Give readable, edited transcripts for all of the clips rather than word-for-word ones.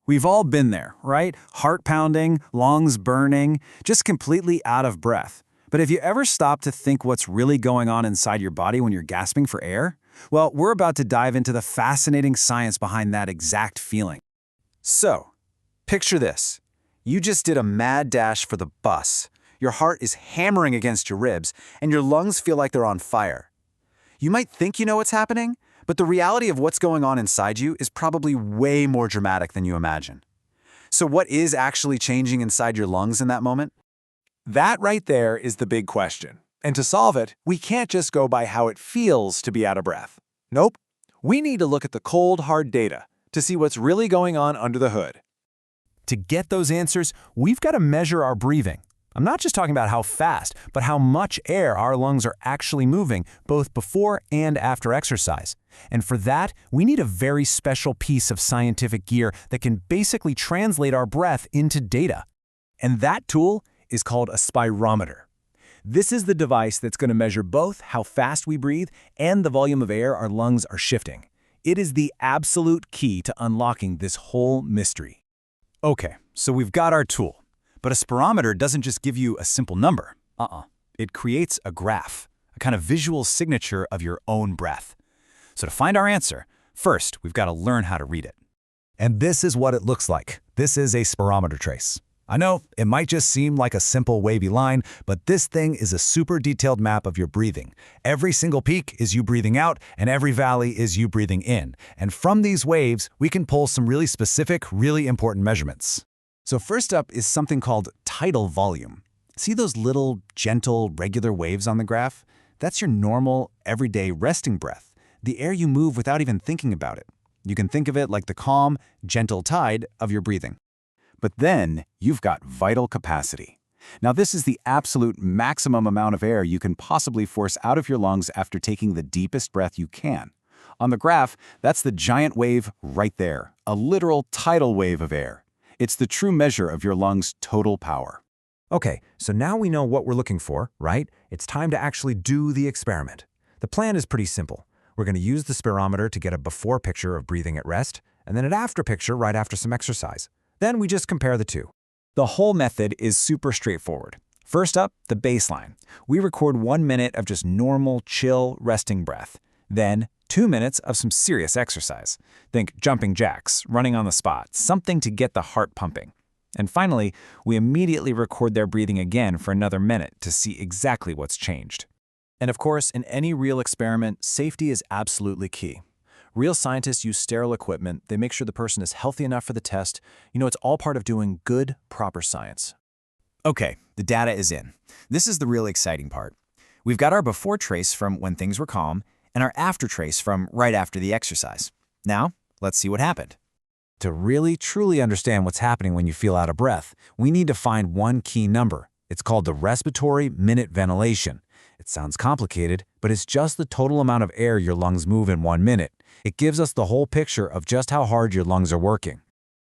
We've all been there, right? Heart pounding, lungs burning, just completely out of breath. But have you ever stopped to think what's really going on inside your body when you're gasping for air? Well, we're about to dive into the fascinating science behind that exact feeling. So, picture this. You just did a mad dash for the bus. Your heart is hammering against your ribs, and your lungs feel like they're on fire. You might think you know what's happening, but the reality of what's going on inside you is probably way more dramatic than you imagine. So what is actually changing inside your lungs in that moment? That right there is the big question. And to solve it, we can't just go by how it feels to be out of breath. Nope. We need to look at the cold, hard data to see what's really going on under the hood. To get those answers, we've got to measure our breathing. I'm not just talking about how fast, but how much air our lungs are actually moving, both before and after exercise. And for that, we need a very special piece of scientific gear that can basically translate our breath into data. And that tool is called a spirometer. This is the device that's going to measure both how fast we breathe and the volume of air our lungs are shifting. It is the absolute key to unlocking this whole mystery. Okay, so we've got our tool. But a spirometer doesn't just give you a simple number. It creates a graph, a kind of visual signature of your own breath. So to find our answer, first, we've got to learn how to read it. And this is what it looks like. This is a spirometer trace. I know, it might just seem like a simple wavy line, but this thing is a super detailed map of your breathing. Every single peak is you breathing out, and every valley is you breathing in. And from these waves, we can pull some really specific, really important measurements. So first up is something called tidal volume. See those little, gentle, regular waves on the graph? That's your normal, everyday resting breath, the air you move without even thinking about it. You can think of it like the calm, gentle tide of your breathing. But then you've got vital capacity. Now this is the absolute maximum amount of air you can possibly force out of your lungs after taking the deepest breath you can. On the graph, that's the giant wave right there, a literal tidal wave of air. It's the true measure of your lungs' total power. Okay, so now we know what we're looking for, right? It's time to actually do the experiment. The plan is pretty simple. We're going to use the spirometer to get a before picture of breathing at rest, and then an after picture right after some exercise. Then we just compare the two. The whole method is super straightforward. First up, the baseline. We record 1 minute of just normal, chill, resting breath. Then 2 minutes of some serious exercise. Think jumping jacks, running on the spot, something to get the heart pumping. And finally, we immediately record their breathing again for another minute to see exactly what's changed. And of course, in any real experiment, safety is absolutely key. Real scientists use sterile equipment. They make sure the person is healthy enough for the test. It's all part of doing good, proper science. Okay, the data is in. This is the really exciting part. We've got our before trace from when things were calm, and our after trace from right after the exercise. Now, let's see what happened. To really, truly understand what's happening when you feel out of breath, we need to find one key number. It's called the respiratory minute ventilation. It sounds complicated, but it's just the total amount of air your lungs move in 1 minute. It gives us the whole picture of just how hard your lungs are working.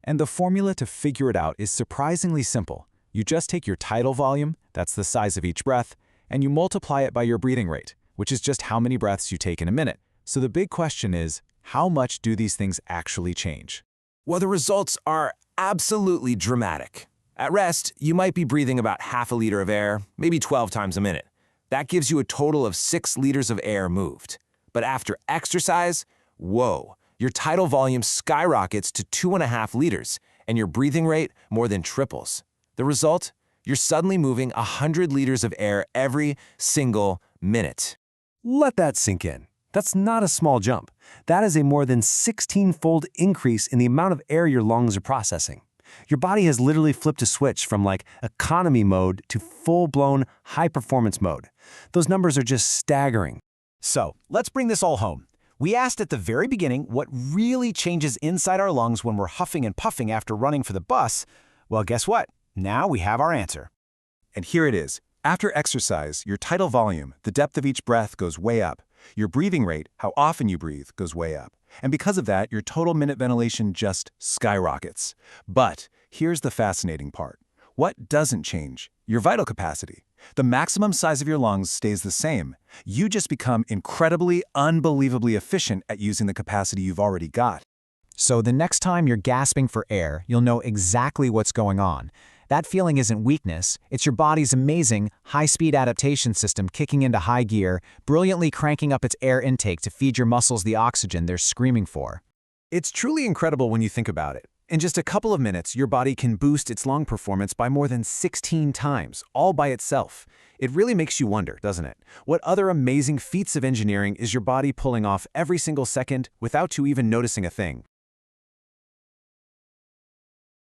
And the formula to figure it out is surprisingly simple. You just take your tidal volume, that's the size of each breath, and you multiply it by your breathing rate, which is just how many breaths you take in a minute. So the big question is, how much do these things actually change? Well, the results are absolutely dramatic. At rest, you might be breathing about half a liter of air, maybe 12 times a minute. That gives you a total of 6 liters of air moved. But after exercise, whoa, your tidal volume skyrockets to 2.5 liters, and your breathing rate more than triples. The result? You're suddenly moving 100 liters of air every single minute. Let that sink in. That's not a small jump. That is a more than 16-fold increase in the amount of air your lungs are processing. Your body has literally flipped a switch from economy mode to full-blown high-performance mode. Those numbers are just staggering. So, let's bring this all home. We asked at the very beginning what really changes inside our lungs when we're huffing and puffing after running for the bus. Well, guess what? Now we have our answer. And here it is. After exercise, your tidal volume, the depth of each breath, goes way up. Your breathing rate, how often you breathe, goes way up. And because of that, your total minute ventilation just skyrockets. But here's the fascinating part. What doesn't change? Your vital capacity. The maximum size of your lungs stays the same. You just become incredibly, unbelievably efficient at using the capacity you've already got. So the next time you're gasping for air, you'll know exactly what's going on. That feeling isn't weakness, it's your body's amazing, high-speed adaptation system kicking into high gear, brilliantly cranking up its air intake to feed your muscles the oxygen they're screaming for. It's truly incredible when you think about it. In just a couple of minutes, your body can boost its lung performance by more than 16 times, all by itself. It really makes you wonder, doesn't it? What other amazing feats of engineering is your body pulling off every single second without you even noticing a thing?